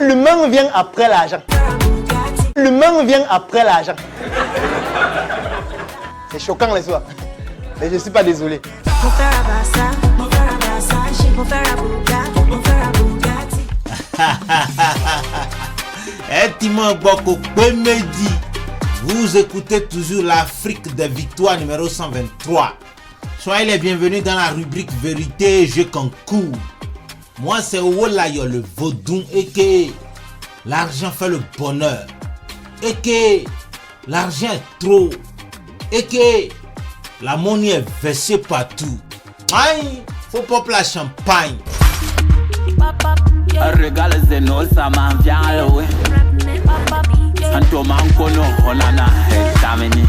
L'humain vient après l'argent. L'humain vient après l'argent. C'est choquant les soirs. Mais je ne suis pas désolé. Vous écoutez toujours l'Afrique des victoires numéro 123. Soyez les bienvenus dans la rubrique Vérité et Jeux concours. Moi c'est Owolayo le vaudou et que l'argent fait le bonheur. Et que l'argent est trop. Et que la monnaie est versée partout. Aïe, faut pas la champagne. Regales de nos ça m'en vient ouais. Antoman kono holana examini.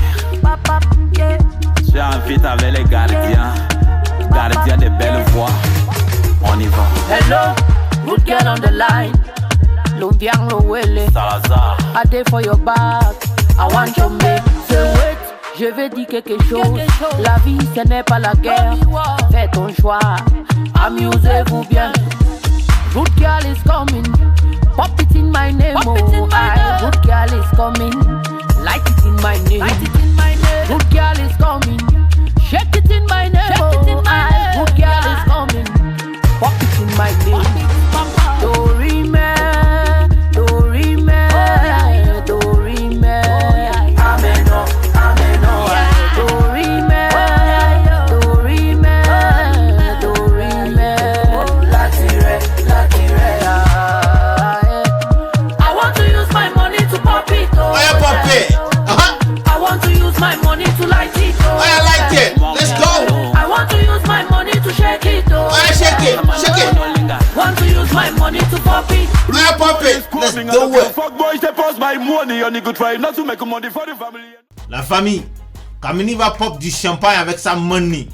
J'ai envie avec les gardiens de belles voix. On y va. Hello, good girl on the line. Lumbiang lo wele. Salazar. I day for your back. I want your make. Say wait, je vais dire quelque chose. La vie ce n'est pas la guerre. Fais ton choix. Amusez-vous bien. Good girl is coming. Pop it in my name, oh I. Good girl is coming. Light it in my name. Good girl is coming. Shake it in my name, oh I. Good girl is coming. Pop it in my name. Dorime, Dorime, Dorime. Ameno, Ameno. Dorime, Dorime, Dorime. Latire, Latire. I want to use my money to pop it, oh. Oh yeah, pop it. I want to use my money to light it, oh. Oh yeah, light it. Let's go. I want to use my money to shake it, oh. Oh yeah, shake it, shake it. Want to use my money to pop it. Oh yeah, pop it. Let's do it. Fuck boys, they pass my money and you could try not to make money for the family. La famille, Kamini va pop du champagne avec sa money.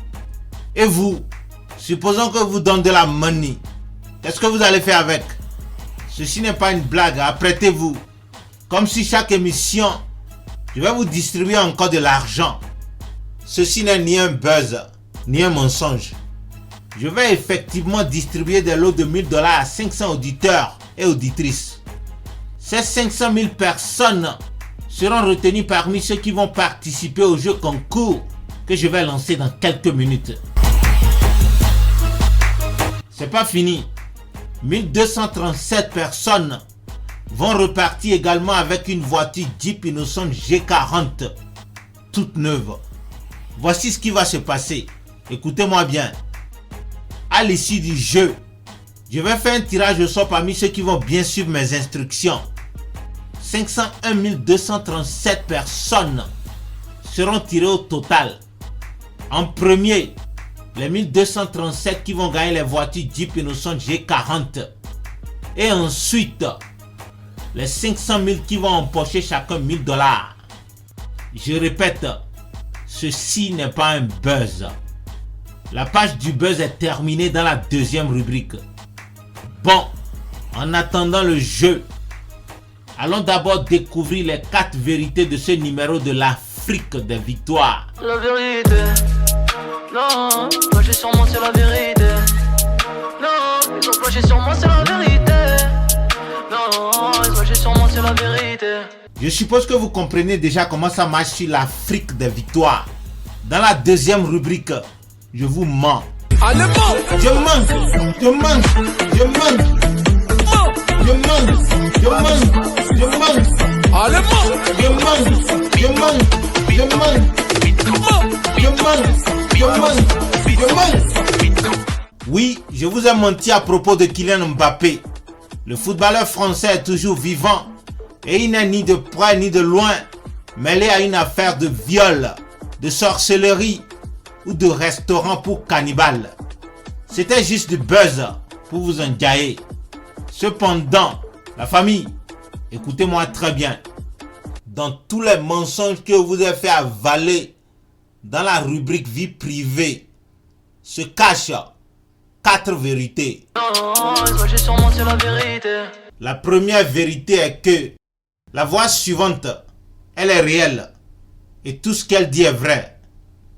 Et vous, supposons que vous donnez de la money. Qu'est-ce que vous allez faire avec? Ceci n'est pas une blague, apprêtez-vous. Comme si chaque émission, je vais vous distribuer encore de l'argent. Ceci n'est ni un buzz, ni un mensonge. Je vais effectivement distribuer des lots de $1000 à 500 auditeurs et auditrices. Ces 500 000 personnes seront retenues parmi ceux qui vont participer au jeu concours que je vais lancer dans quelques minutes. C'est pas fini. 1237 personnes vont repartir également avec une voiture Jeep Innocent G40 toute neuve. Voici ce qui va se passer. Écoutez-moi bien. À l'issue du jeu, je vais faire un tirage au sort parmi ceux qui vont bien suivre mes instructions. 501 237 personnes seront tirées au total. En premier, les 1237 qui vont gagner les voitures Jeep Innocent G40. Et ensuite, les 500 000 qui vont empocher chacun $1000. Je répète, ceci n'est pas un buzz. La page du buzz est terminée dans la deuxième rubrique. Bon, en attendant le jeu, allons d'abord découvrir les 4 vérités de ce numéro de l'Afrique des victoires. La vérité, non, plancher sur moi c'est la vérité. Non, ils ont planché sur moi c'est la vérité. Non, ils ont planché sur moi c'est la vérité. Je suppose que vous comprenez déjà comment ça marche sur l'Afrique des victoires. Dans la deuxième rubrique, je vous mens. Je mens, je mens, je mens, je mens, je mens, je mens, je mens, je mens, je mens. Oui, je vous ai menti à propos de Kylian Mbappé. Le footballeur français est toujours vivant et il n'est ni de près ni de loin mêlé à une affaire de viol, de sorcellerie ou de restaurant pour cannibales. C'était juste du buzz pour vous enjailler. Cependant, la famille, écoutez-moi très bien. Dans tous les mensonges que vous avez fait avaler dans la rubrique vie privée, se cachent 4 vérités. La première vérité est que la voix suivante, elle est réelle. Et tout ce qu'elle dit est vrai.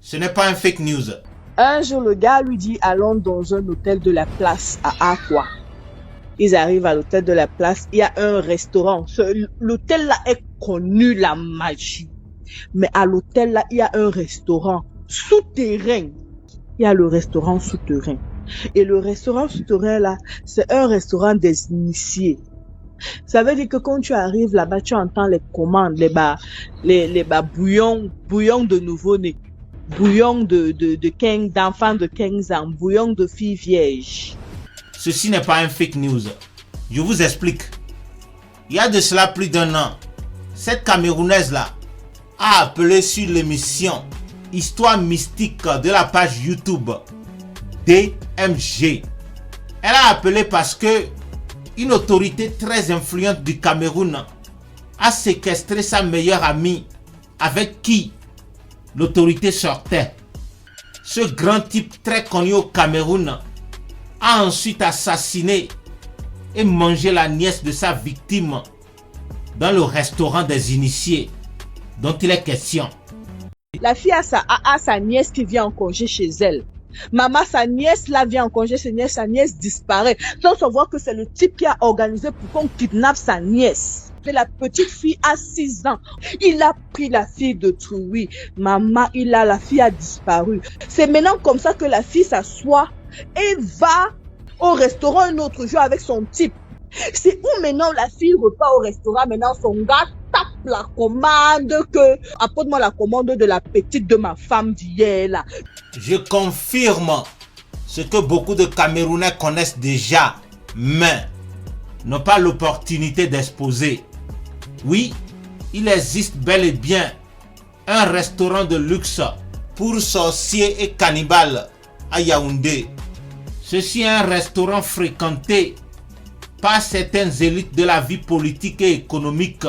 Ce n'est pas un fake news. Un jour, le gars lui dit allons dans un hôtel de la place à Aqua. Ils arrivent à l'hôtel de la place, il y a un restaurant. L'hôtel là est connu, la magie. Mais à l'hôtel là, il y a un restaurant souterrain. Il y a le restaurant souterrain. Et le restaurant souterrain là, c'est un restaurant des initiés. Ça veut dire que quand tu arrives là-bas, tu entends les commandes, les bouillons de nouveau-nés, bouillon d'enfants de 15 ans, bouillon de filles vierges. Ceci n'est pas un fake news. Je vous explique. Il y a de cela plus d'1 an, cette Camerounaise-là a appelé sur l'émission Histoire mystique de la page YouTube DMG. Elle a appelé parce que une autorité très influente du Cameroun a séquestré sa meilleure amie avec qui l'autorité sortait. Ce grand type très connu au Cameroun a ensuite assassiné et mangé la nièce de sa victime dans le restaurant des initiés dont il est question. La fille a sa nièce qui vient en congé chez elle. Maman, sa nièce là vient en congé, sa nièce disparaît. Donc on voit que c'est le type qui a organisé pour qu'on kidnappe sa nièce. La petite fille a 6 ans. Il a pris la fille de Troui. Maman, la fille a disparu. C'est maintenant comme ça que la fille s'assoit et va au restaurant un autre jour avec son type. C'est où maintenant la fille repart au restaurant, maintenant son gars tape la commande que apporte-moi la commande de la petite de ma femme d'hier là. Je confirme ce que beaucoup de Camerounais connaissent déjà, mais n'ont pas l'opportunité d'exposer. Oui, il existe bel et bien un restaurant de luxe pour sorciers et cannibales à Yaoundé. Ceci est un restaurant fréquenté par certaines élites de la vie politique et économique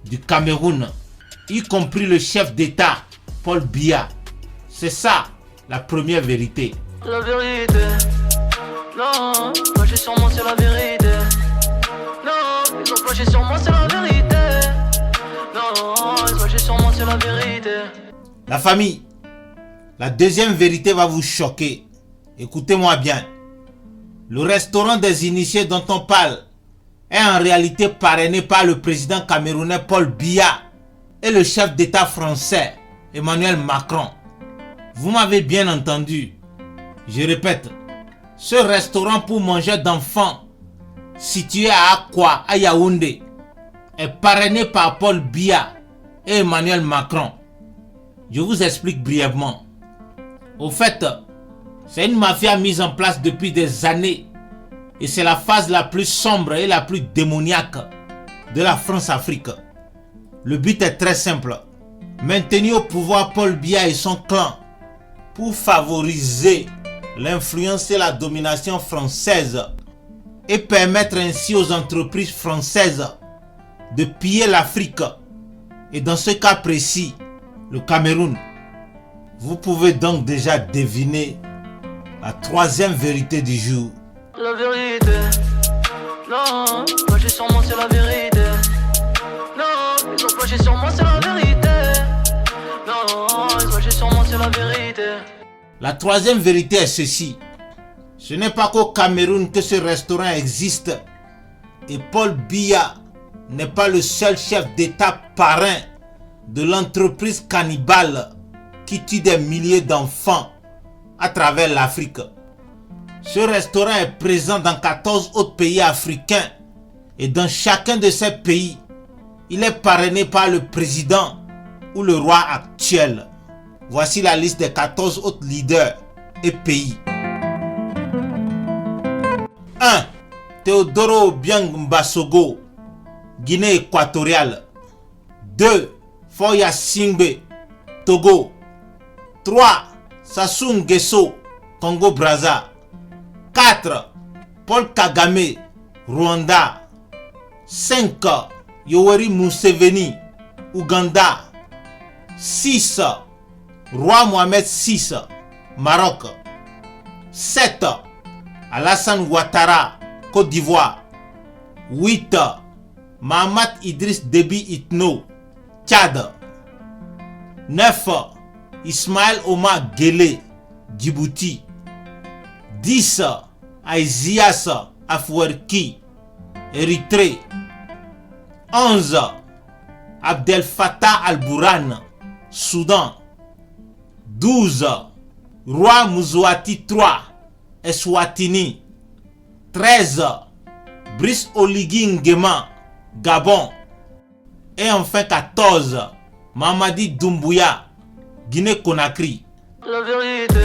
du Cameroun, y compris le chef d'État, Paul Biya. C'est ça, la première vérité. La vérité, non, planché sur moi c'est la vérité. Non, ils ont planché sur moi c'est la vérité. Non, ils ont planché sur moi c'est la vérité. La famille, la deuxième vérité va vous choquer. Écoutez-moi bien. Le restaurant des initiés dont on parle est en réalité parrainé par le président camerounais Paul Biya et le chef d'État français Emmanuel Macron. Vous m'avez bien entendu. Je répète, ce restaurant pour manger d'enfants situé à Akwa, à Yaoundé, est parrainé par Paul Biya et Emmanuel Macron. Je vous explique brièvement. Au fait, c'est une mafia mise en place depuis des années et c'est la phase la plus sombre et la plus démoniaque de la France-Afrique. Le but est très simple, maintenir au pouvoir Paul Biya et son clan pour favoriser l'influence et la domination française et permettre ainsi aux entreprises françaises de piller l'Afrique et dans ce cas précis, le Cameroun. Vous pouvez donc déjà deviner la troisième vérité du jour. La vérité, non, planché sur moi c'est la vérité. Non, ils ont planché sur moi c'est la vérité. Non, ils ont planché sur moi c'est la vérité. La troisième vérité est ceci. Ce n'est pas qu'au Cameroun que ce restaurant existe. Et Paul Biya n'est pas le seul chef d'État parrain de l'entreprise cannibale qui tue des milliers d'enfants à travers l'Afrique. Ce restaurant est présent dans 14 autres pays africains et dans chacun de ces pays, il est parrainé par le président ou le roi actuel. Voici la liste des 14 autres leaders et pays. 1. Teodoro Obiang Mbasogo, Guinée équatoriale. 2. Foya Singbe, Togo. 3. Sassou Nguesso, Congo-Brazza. 4. Paul Kagame, Rwanda. 5. Yoweri Museveni, Ouganda. 6. Roi Mohamed VI, Maroc. 7. Alassane Ouattara, Côte d'Ivoire. 8. Mahamat Idriss Déby Itno, Tchad. 9. Ismaël Omar Guelleh, Djibouti. 10. Aïzias Afwerki, Érythrée. 11. Abdel Fattah al-Burhan, Soudan. 12. Roi Moussouati III, Eswatini. 13. Brice Oligui Nguema, Gabon. Et enfin 14. Mamadi Doumbouya, Guinée-Conakry. La vérité,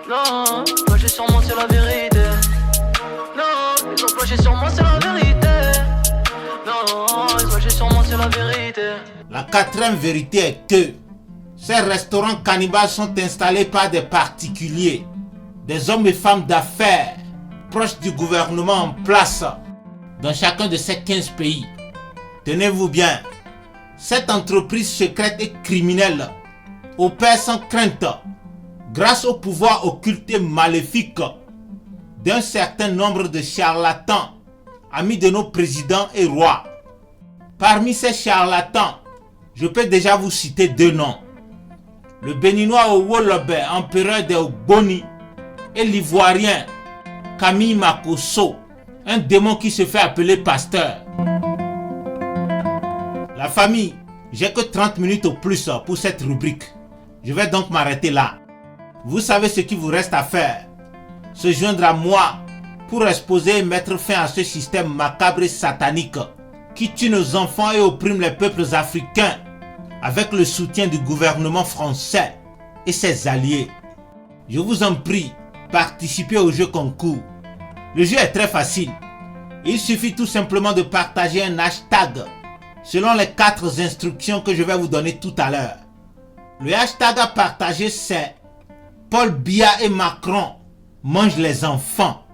non, planché sur moi c'est la vérité. Non, ils ont planché sur moi c'est la vérité. Non, ils ont planché sur moi c'est la vérité. La quatrième vérité est que ces restaurants cannibales sont installés par des particuliers, des hommes et femmes d'affaires proches du gouvernement en place dans chacun de ces 15 pays. Tenez-vous bien, cette entreprise secrète et criminelle opère sans crainte grâce au pouvoir occulte et maléfique d'un certain nombre de charlatans, amis de nos présidents et rois. Parmi ces charlatans, je peux déjà vous citer 2 noms. Le béninois Owolobe, empereur des Ogboni, et l'ivoirien Camille Makosso, un démon qui se fait appeler pasteur. La famille, j'ai que 30 minutes au plus pour cette rubrique. Je vais donc m'arrêter là. Vous savez ce qu'il vous reste à faire. Se joindre à moi pour exposer et mettre fin à ce système macabre et satanique qui tue nos enfants et opprime les peuples africains avec le soutien du gouvernement français et ses alliés. Je vous en prie, participez au jeu concours. Le jeu est très facile. Il suffit tout simplement de partager un hashtag selon les 4 instructions que je vais vous donner tout à l'heure. Le hashtag à partager c'est Paul Biya et Macron mangent les enfants.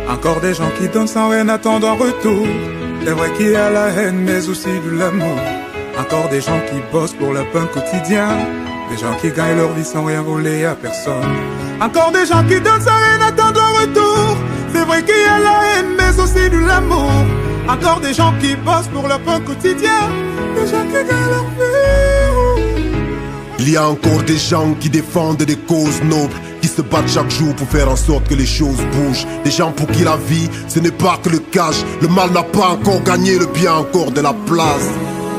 Encore des gens qui donnent sans rien attendre en retour. C'est vrai qu'il y a la haine mais aussi de l'amour. Encore des gens qui bossent pour le pain quotidien. Des gens qui gagnent leur vie sans rien voler à personne. Encore des gens qui donnent sans rien attendre en retour. C'est vrai qu'il y a la haine mais aussi de l'amour. Encore des gens qui bossent pour le pain quotidien. Des gens qui gagnent leur vie. Il y a encore des gens qui défendent des causes nobles, qui se battent chaque jour pour faire en sorte que les choses bougent. Des gens pour qui la vie, ce n'est pas que le cash. Le mal n'a pas encore gagné, le bien encore de la place.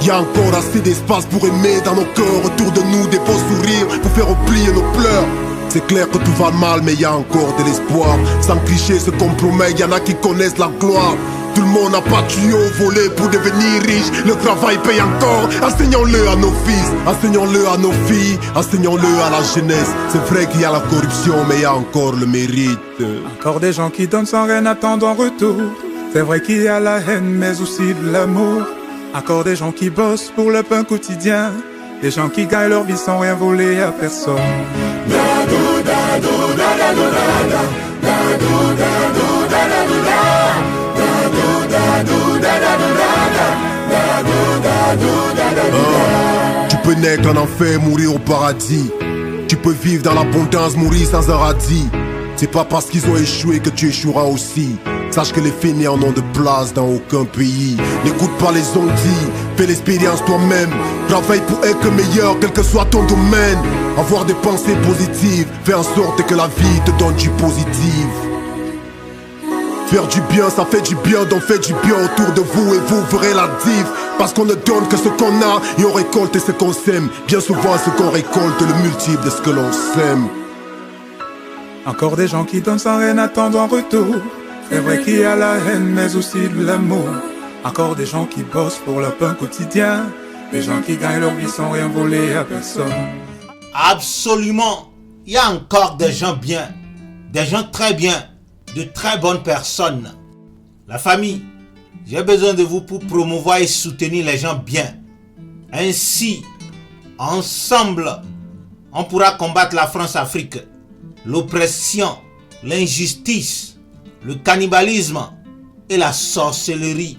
Il y a encore assez d'espace pour aimer dans nos cœurs. Autour de nous des beaux sourires pour faire oublier nos pleurs. C'est clair que tout va mal mais il y a encore de l'espoir. Sans cliché se compromet, il y en a qui connaissent la gloire. Tout le monde n'a pas de tuyau volé pour devenir riche. Le travail paye encore. Enseignons-le à nos fils, enseignons-le à nos filles, enseignons-le à la jeunesse. C'est vrai qu'il y a la corruption mais il y a encore le mérite. Encore des gens qui donnent sans rien attendre en retour. C'est vrai qu'il y a la haine mais aussi de l'amour. Encore des gens qui bossent pour le pain quotidien. Des gens qui gagnent leur vie sans rien voler à personne. Tu peux naître en enfer, mourir au paradis. Tu peux vivre dans l'abondance, mourir sans un radis. C'est pas parce qu'ils ont échoué que tu échoueras aussi. Sache que les fainéants n'ont de place dans aucun pays. N'écoute pas les ondits, fais l'expérience toi-même. Travaille pour être meilleur, quel que soit ton domaine. Avoir des pensées positives, fais en sorte que la vie te donne du positif. Faire du bien, ça fait du bien, donc faites du bien autour de vous et vous verrez la diff. Parce qu'on ne donne que ce qu'on a et on récolte ce qu'on sème. Bien souvent ce qu'on récolte, le multiple de ce que l'on sème. Encore des gens qui donnent sans rien attendre en retour. C'est vrai qu'il y a la haine mais aussi de l'amour. Encore des gens qui bossent pour leur pain quotidien. Des gens qui gagnent leur vie sans rien voler à personne. Absolument, il y a encore des gens bien, des gens très bien, de très bonnes personnes. La famille, j'ai besoin de vous pour promouvoir et soutenir les gens bien. Ainsi, ensemble, on pourra combattre la France-Afrique, l'oppression, l'injustice, le cannibalisme et la sorcellerie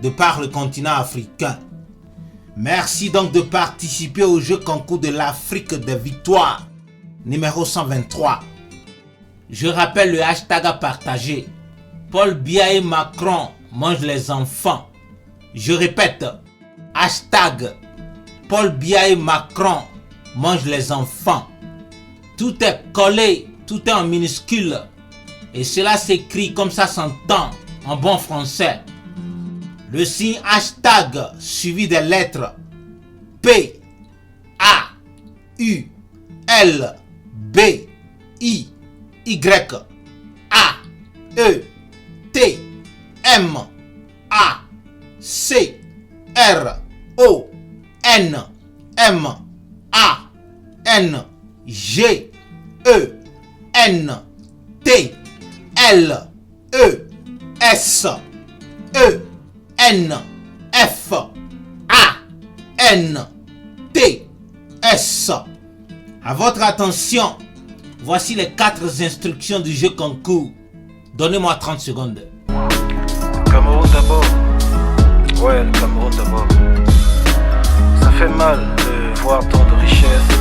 de par le continent africain. Merci donc de participer au jeu concours de l'Afrique des victoires, numéro 123. Je rappelle le hashtag à partager. Paul Biya et Macron mangent les enfants. Je répète, hashtag Paul Biya et Macron mangent les enfants. Tout est collé, tout est en minuscule. Et cela s'écrit comme ça s'entend en bon français. Le signe hashtag suivi des lettres P, A, U, L, B, I, Y, A, E, T, M, A, C, R, O, N, M, A, N, G, E, N, T, L, E, S, E, N, F, A, N, T, S. À votre attention, voici les 4 instructions du jeu concours. Donnez-moi 30 secondes. Cameroun d'abord. Ouais, le Cameroun d'abord. Ça fait mal de voir tant de richesses,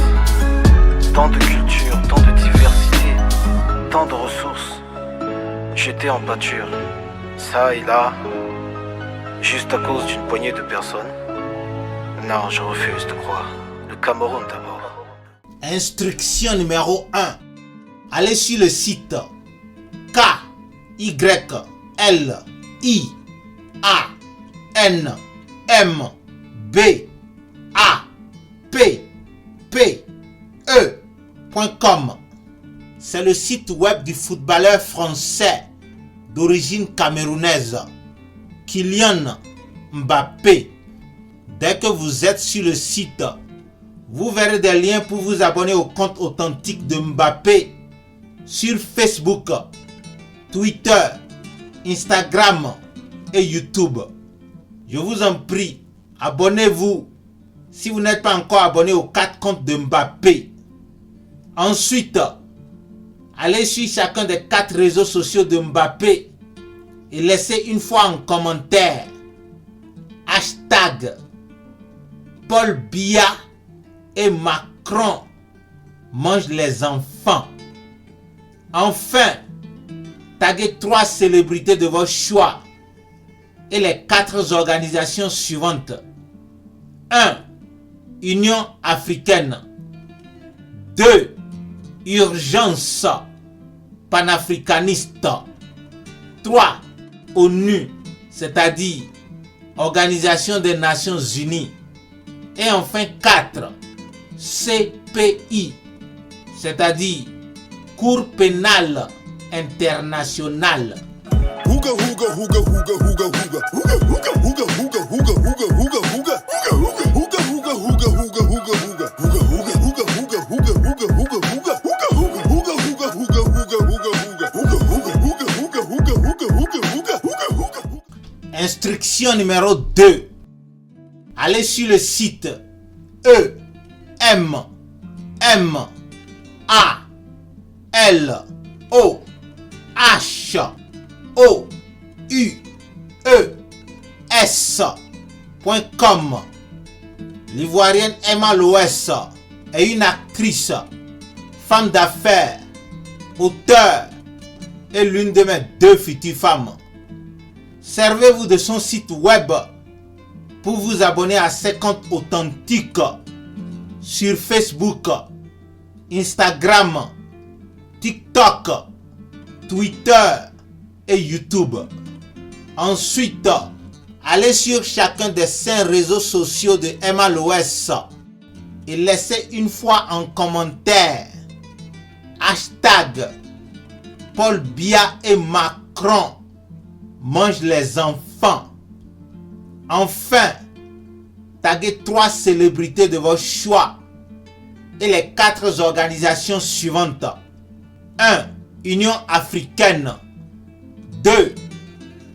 tant de culture, tant de diversité, tant de ressources jetées en pâture, ça et là, juste à cause d'une poignée de personnes. Non, je refuse de croire. Le Cameroun d'abord. Instruction numéro 1. Allez sur le site K, Y, L, I, A, N, M, B, A, P, P, E.com. C'est le site web du footballeur français d'origine camerounaise, Kylian Mbappé. Dès que vous êtes sur le site, vous verrez des liens pour vous abonner au compte authentique de Mbappé sur Facebook, Twitter, Instagram et YouTube. Je vous en prie, abonnez-vous si vous n'êtes pas encore abonné aux 4 comptes de Mbappé. Ensuite, allez sur chacun des 4 réseaux sociaux de Mbappé et laissez une fois en commentaire hashtag Paul Biya et Macron mangent les enfants. Enfin, taguez 3 célébrités de votre choix et les 4 organisations suivantes. 1. Union africaine. 2. Urgence panafricaniste. 3. ONU, c'est-à-dire Organisation des Nations Unies. Et enfin 4. CPI, c'est-à-dire Cour pénale internationale. Instruction numéro 2. Allez sur le site E, M, M, A, L, O, H, O, U, E, S.com. L'Ivoirienne Emma Loès est une actrice, femme d'affaires, auteure et l'une de mes 2 futures femmes. Servez-vous de son site web pour vous abonner à ses comptes authentiques sur Facebook, Instagram, TikTok, Twitter et YouTube. Ensuite, allez sur chacun des 5 réseaux sociaux de Emma Loès et laissez une fois en commentaire hashtag Paul Biya et Macron mangent les enfants. Enfin, taguez 3 célébrités de votre choix et les 4 organisations suivantes. 1. Union africaine. 2.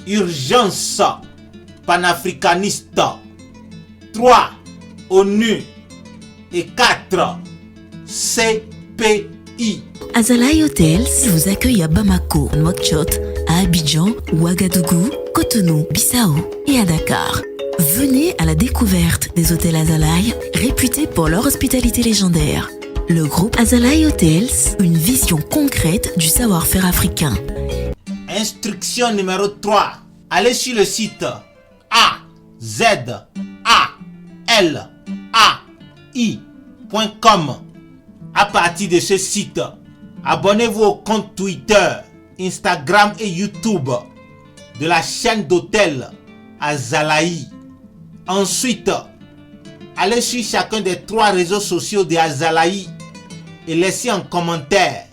Urgence panafricaniste. 3. ONU. Et 4. CPI. Azalai Hotels vous accueille à Bamako, Nouakchott, à Abidjan, Ouagadougou, Cotonou, Bissau et à Dakar. Venez à la découverte des hôtels Azalai, réputés pour leur hospitalité légendaire. Le groupe Azalai Hotels, une vision concrète du savoir-faire africain. Instruction numéro 3. Allez sur le site zalai.com. À partir de ce site, abonnez-vous au compte Twitter, Instagram et YouTube de la chaîne d'hôtel Azalaï. Ensuite, allez sur chacun des 3 réseaux sociaux de Azalaï et laissez en commentaire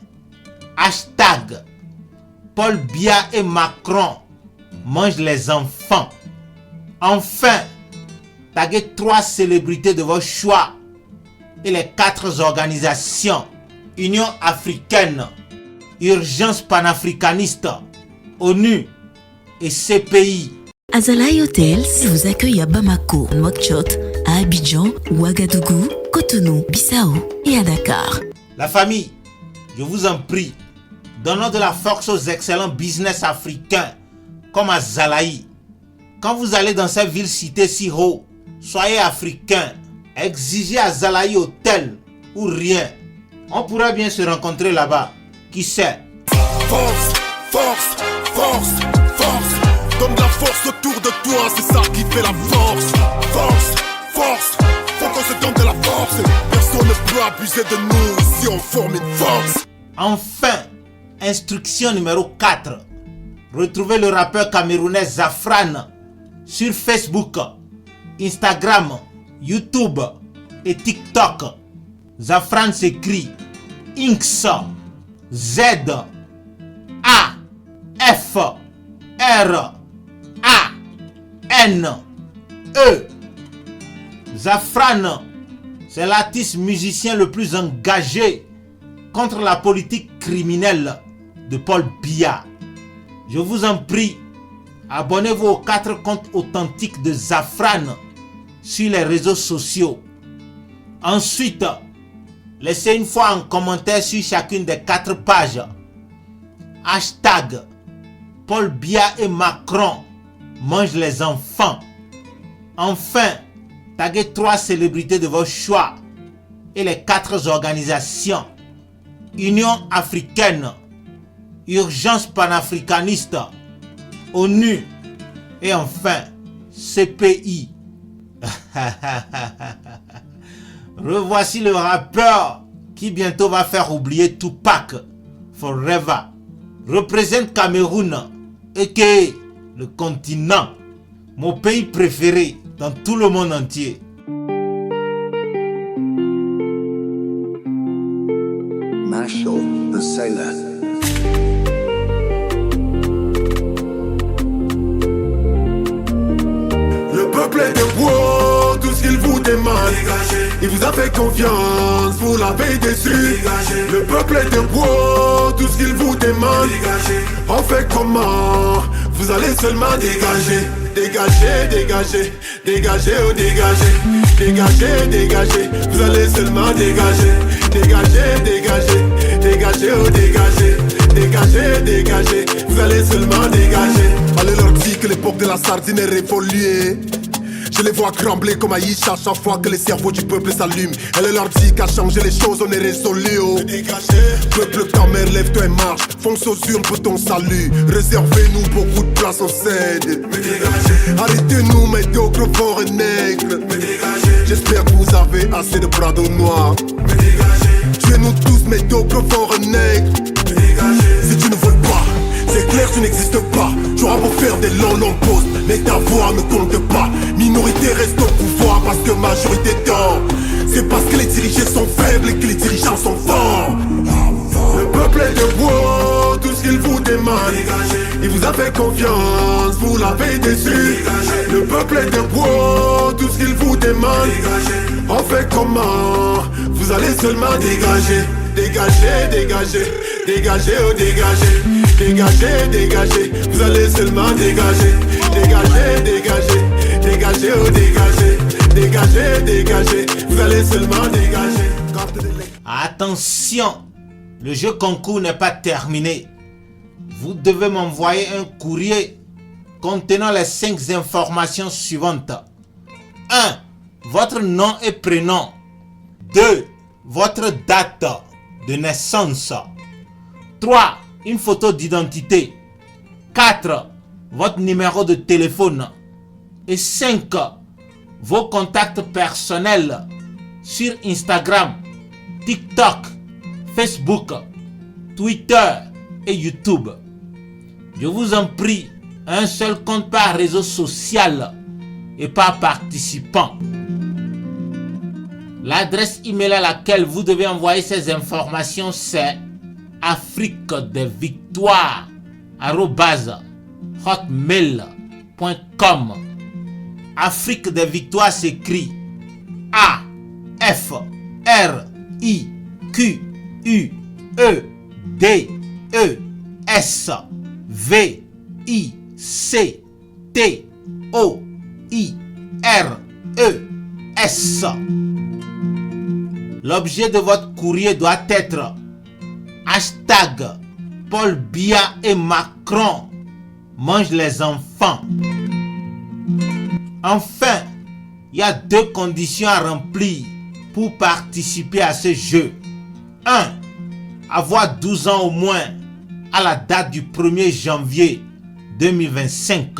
hashtag Paul Biya et Macron mangent les enfants. Enfin, taguez 3 célébrités de votre choix et les 4 organisations: Union africaine, Urgence panafricaniste, ONU et CPI. Azalaï Hotels vous accueille à Bamako, Nouakchott, à Abidjan, Ouagadougou, Cotonou, Bissau et à Dakar. La famille, je vous en prie, donnons de la force aux excellents business africains comme Azalaï. Quand vous allez dans cette ville citée si haut, soyez africain, exigez Azalaï Hotel ou rien. On pourra bien se rencontrer là-bas, qui sait. Force, force, force, force. Donne de la force autour de toi, c'est ça qui fait la force. Force, force, faut qu'on se donne de la force. Personne ne peut abuser de nous, ici on forme une force. Enfin, instruction numéro 4. Retrouvez le rappeur camerounais Zafran sur Facebook, Instagram, YouTube et TikTok. Zafran s'écrit Inks, Z, A, F, R, A, N, E. Zafran, c'est l'artiste musicien le plus engagé contre la politique criminelle de Paul Biya. Je vous en prie, abonnez-vous aux 4 comptes authentiques de Zafran sur les réseaux sociaux. Ensuite, laissez une fois en commentaire sur chacune des 4 pages hashtag Paul Biya et Macron mangent les enfants. Enfin, taguez 3 célébrités de votre choix et les 4 organisations: Union africaine, Urgence panafricaniste, ONU et enfin CPI. Revoici le rappeur qui bientôt va faire oublier Tupac Forever. Représente Cameroun et le continent, mon pays préféré dans tout le monde entier. Marshall the Sailor. Le peuple est debout, tout ce qu'il vous demande. Il vous a fait confiance, vous l'avez déçu. Le peuple est debout, tout ce qu'il vous demande. On fait comment? Vous allez seulement dégager. Dégagez, dégagez, dégagez, oh dégagez. Dégagez, dégagez, vous allez seulement dégager. Dégagez, dégagez, dégagez, oh dégagez. Dégagez, dégagez, vous allez seulement dégager. Allez leur dire que l'époque de la sardine est révolue. Je les vois trembler comme Aïcha chaque fois que les cerveaux du peuple s'allument. Elle leur dit qu'à changer les choses on est résolu. Oh. Peuple ta mère, lève-toi et marche. Fonce aux urnes pour ton salut. Réservez-nous beaucoup de place au cède. Arrêtez-nous médiocres forts et nègres. J'espère que vous avez assez de bras d'eau noirs. Tuez-nous tous médiocres forts et nègres. Si tu ne veux pas, c'est clair, tu n'existes pas. Tu auras beau faire des longs pauses, mais ta voix ne compte pas. Minorité reste au pouvoir parce que majorité dort. C'est parce que les dirigés sont faibles et que les dirigeants sont forts. Le peuple est debout, tout ce qu'il vous demande. Il vous a fait confiance, vous l'avez déçu. Le peuple est debout, tout ce qu'il vous demande. On fait comment? Vous allez seulement dégager. Dégagez, dégagez, dégagez, oh dégagez. Dégagez, dégagez, vous allez seulement dégager. Dégagez, dégagez, dégagez, oh dégagez. Dégagez, dégagez, vous allez seulement dégager. Attention, le jeu concours n'est pas terminé. Vous devez m'envoyer un courrier contenant les 5 informations suivantes. 1. Votre nom et prénom. 2. Votre date de naissance. 3. Une photo d'identité. 4. Votre numéro de téléphone. Et 5. Vos contacts personnels sur Instagram, TikTok, Facebook, Twitter et YouTube. Je vous en prie, un seul compte par réseau social et par participant. L'adresse email à laquelle vous devez envoyer ces informations, c'est afriquedesvictoires@hotmail.com. Afrique des Victoires s'écrit AFRIQUEDES. L'objet de votre courrier doit être hashtag Paul Biya et Macron mange les enfants. Enfin, il y a 2 conditions à remplir pour participer à ce jeu. 1. Avoir 12 ans au moins à la date du 1er janvier 2025.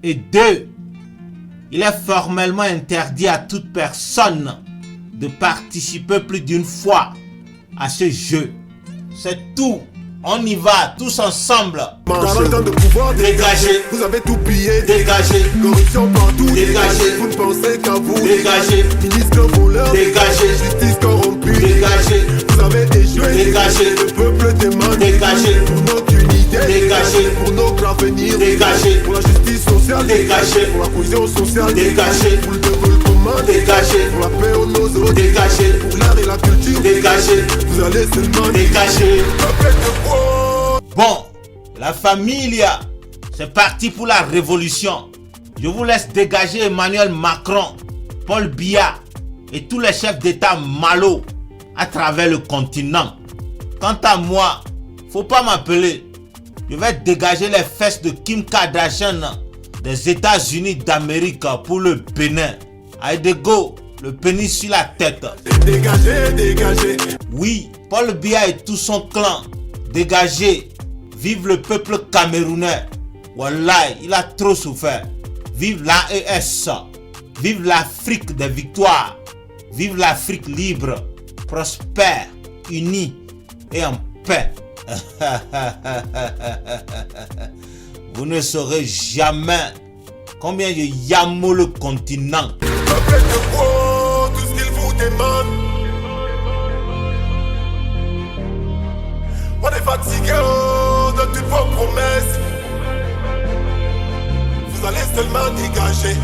Et 2. Il est formellement interdit à toute personne de participer plus d'une fois à ce jeu. C'est tout. On y va tous ensemble. Garantant de pouvoir dégager. Vous avez tout pillé. Dégagez. Corruption partout. Dégagez. Vous ne pensez qu'à vous. Dégagez. Ministre voleur. Dégagez. Justice corrompue. Dégagez. Vous avez échoué. Dégagez. Le peuple demande. Dégagez. Pour notre unité. Dégagez. Pour notre avenir. Dégagez. Pour la justice sociale. Dégagez. Pour la cohésion sociale. Dégagez. Pour le développement. Dégagez. Pour la paix aux nos autres. Dégagez. Pour l'art et la culture. Dégagez. Vous allez seulement dégager. Bon, la famille, c'est parti pour la révolution. Je vous laisse dégager Emmanuel Macron, Paul Biya et tous les chefs d'État malo à travers le continent. Quant à moi, faut pas m'appeler. Je vais dégager les fesses de Kim Kardashian des États-Unis d'Amérique pour le Bénin. Aïdego, le pénis sur la tête. Dégagez, dégagez. Oui, Paul Biya et tout son clan. Dégagez. Vive le peuple camerounais. Wallahi, il a trop souffert. Vive l'AES. Vive l'Afrique des victoires. Vive l'Afrique libre, prospère, unie et en paix. Vous ne saurez jamais combien je yamo le continent. Peuple de gros, tout ce qu'il vous demande. On est fatigué de toutes vos promesses. Vous allez seulement dégager.